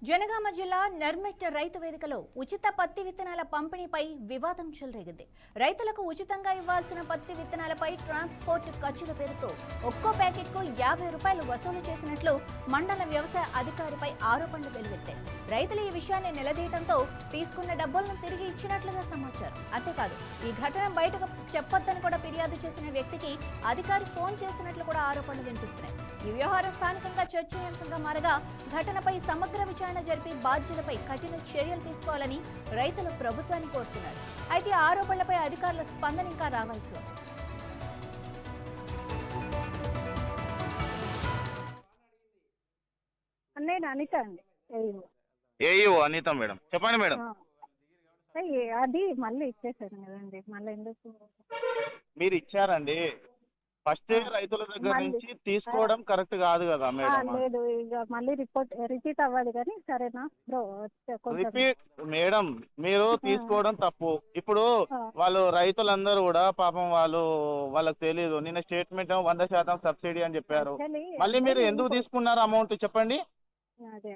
జనగామ జిల్లా నర్మెట్ రైతు వేదికలో ఉచిత పత్తి విత్తనాల పంపిణీపై వివాదం చెలరేగింది. రైతులకు ఉచితంగా ఇవ్వాల్సిన పత్తి విత్తనాలపై ట్రాన్స్పోర్ట్ ఖర్చుల పేరుతో ఒక్కో ప్యాకెట్కు 50 రూపాయలు వసూలు చేసినట్లు మండల వ్యవసాయ అధికారిపై ఆరోపణలు వెలువెత్తాయి. రైతులు ఈ విషయాన్ని నిలదీయడంతో తీసుకున్న డబ్బులను తిరిగి ఇచ్చినట్లుగా సమాచారం. అంతేకాదు ఈ ఘటన బయటకు చెప్పొద్దని కూడా ఫిర్యాదు చేసిన వ్యక్తికి అధికారి ఫోన్ చేసినట్లు కూడా ఆరోపణలు వినిపిస్తున్నాయి. ఈ వ్యవహారం స్థానికంగా చర్చనీయాంశంగా మారగా ఘటనపై సమగ్ర విచారణ జరిపి బాధ్యులపై కఠిన చర్యలు తీసుకోవాలని రైతులు ప్రభుత్వాన్ని కోరుతున్నారు. అయితే ఆరోపణలపై అధికారుల స్పందన ఇంకా రావాల్సి ఉంది. అనిత మేడం, చెప్పండి మేడం. అది మళ్ళీ ఇచ్చేసాను కదండి, మళ్ళీ ఎందుకు మీరు ఇచ్చారండి. ఫస్ట్ రైతుల దగ్గర నుంచి తీసుకోవడం కరెక్ట్ కాదు కదా మేడం. లేదు, ఇక మళ్ళీ రిపీట్ అవ్వదు కానీ సరేనా రిపీట్ మేడం, మీరు తీసుకోవడం తప్పు. ఇప్పుడు వాళ్ళు రైతులందరూ కూడా పాపం వాళ్ళకి తెలియదు. నిన్న స్టేట్మెంట్ 100% సబ్సిడీ అని చెప్పారు. మళ్ళీ మీరు ఎందుకు తీసుకున్నారు అమౌంట్ చెప్పండి. అదే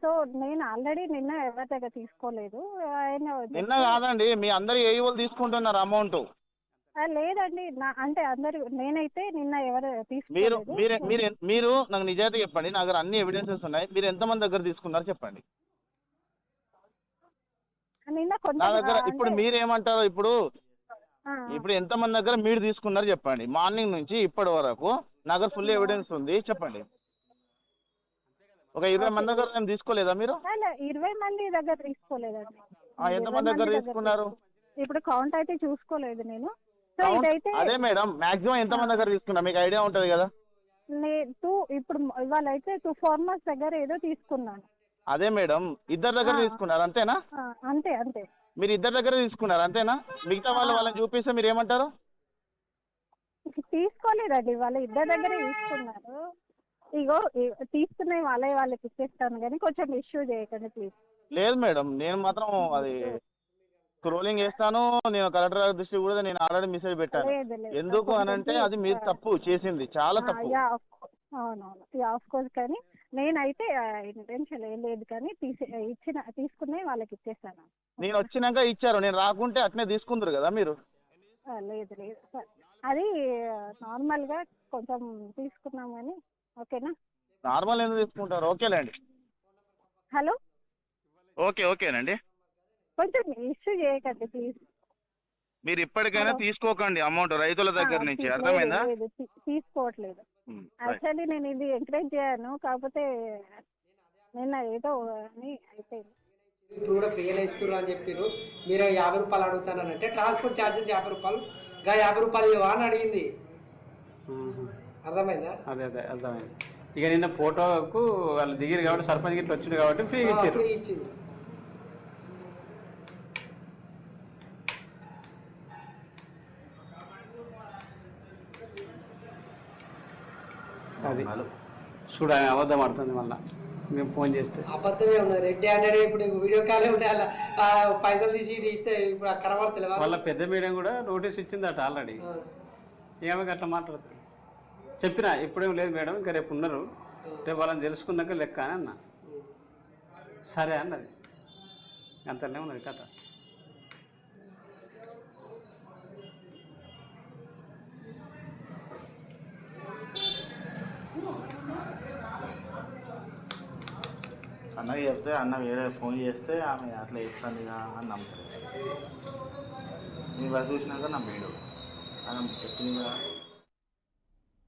సో నేను ఆల్రెడీ నిన్న ఎవరి దగ్గర తీసుకోలేదు. నిన్న కాదండి, మీ అందరు ఏ వాళ్ళు తీసుకుంటున్నారు అమౌంట్. లేదండి, అంటే అందరు నేనైతే నిన్న ఎవరు మీరు నాకు నిజాయితీ చెప్పండి. నా దగ్గర అన్ని ఎవిడెన్సెస్ ఉన్నాయి. మీరు ఎంతమంది దగ్గర తీసుకున్నారు చెప్పండి నిన్న. నా దగ్గర ఇప్పుడు మీరేమంటారు, ఇప్పుడు ఎంతమంది దగ్గర మీరు తీసుకున్నారు చెప్పండి. మార్నింగ్ నుంచి ఇప్పటి వరకు నా దగ్గర ఫుల్ ఎవిడెన్స్ ఉంది, చెప్పండి. ఒక 20 మంది దగ్గర నేను తీసుకోలేదా మీరు? 20 మంది దగ్గర తీసుకోలేదండి. ఎంతమంది దగ్గర తీసుకున్నారు? ఇప్పుడు కౌంట్ అయితే చూసుకోలేదు నేను. అదే మేడం, మాక్సిమం ఎంతమంది దగ్గర తీసుకున్నా మీకు ఐడియా ఉంటది కదా. ఇప్పుడు ఇవాళ అయితే 2 ఫార్మర్స్ దగ్గర ఏదో తీసుకున్నాను. అదే మేడం, ఇద్దరు దగ్గర తీసుకున్నారు అంతేనా? అంతే. మీరు ఇద్దరు దగ్గర తీసుకున్నారు అంతేనా? మిగతా వాళ్ళని చూపిస్తే మీరు ఏమంటారు? తీసుకోలేదండి, వాళ్ళు ఇద్దరు దగ్గర తీసుకున్నారు. ఇగో తీసుకునే వాళ్ళకి ఇచ్చేస్తాను కానీ కొంచెం ఇష్యూ చేయకండి ప్లీజ్. లేదు మేడం, నేను మాత్రం అది స్క్రోలింగ్ చేస్తాను. నేను కలెక్టర్ గారి దృష్టి కూడా నేను ఆల్రెడీ మెసేజ్ పెట్టాను. ఎందుకు అనంటే అది మీరు తప్పు చేసింది, చాలా తప్పు. అవునవును, ఆఫ్ కోర్స్. కానీ నేనైతే ఇంటెన్షన్ ఏం లేదు కానీ తీసుకునే వాళ్ళకి ఇచ్చేస్తాను. నేను వచ్చినాక ఇచ్చారు, నేను రాకుంటే అట్నే తీసుకుందరు కదా మీరు. లేదు అది నార్మల్గా కొంచెం తీసుకున్నాం కానీ ఓకేనా. నార్మల్ ఎందుకు తీసుకుంటారు? ఓకేలేండి. హలో, ఓకేనండి. కొంచెం ఇష్యూ చేయకండి ప్లీజ్. మీరు ఇప్పటికైనా తీసుకోకండి అమౌంట్ రైతుల దగ్గర నుంచి, అర్థమైందా? తీసుకోవట్లేదు. యాక్చువల్లీ నేను ఇది ఎంకరేజ్ చేయను, కాకపోతే నిన్న ఏదో అని అయిపోయింది. ఇప్పుడు కూడా ఫ్రీగా ఇస్తున్నారు అని చెప్పారు. మీరు 50 రూపాయలు అడుగుతానంటే ట్రాన్స్పోర్ట్ ఛార్జెస్ 50 రూపాయలు, 50 రూపాయలు ఇవ్వా అని అడిగింది. అర్థమైందా? అదే అర్థమైంది. ఇక నిన్న ఫోటోకు వాళ్ళు దిగిరు కాబట్టి సర్పంచ్ గిట్ల వచ్చింది కాబట్టి ఫ్రీ ఇచ్చింది. అది చూడ అబద్ధం ఆడుతుంది. మళ్ళీ మేము ఫోన్ చేస్తే అబద్ధమే ఉన్నది. రెడ్డి అంటే ఇప్పుడు వీడియో కాలే ఉంటే అలా పైసలు తీసి ఇస్తే ఇప్పుడు కనబడతలేదు. వాళ్ళ పెద్ద మీడియం కూడా నోటీస్ ఇచ్చిందట ఆల్రెడీ. ఏమో అట్లా మాట్లాడుతుంది. చెప్పినా ఇప్పుడేం లేదు మేడం, ఇంకా రేపు ఉన్నారు, రేపు వాళ్ళని తెలుసుకున్నాక లెక్క అని అన్న. సరే అన్నది, అంతనే ఉన్నది కథ. అన్నకి చెప్తే అన్న వేరే ఫోన్ చేస్తే ఆమె అట్లా ఇస్తుంది అని నమ్ముతారు. మీ బస్ చూసినాక నమ్మేడు అని చెప్పింది కదా.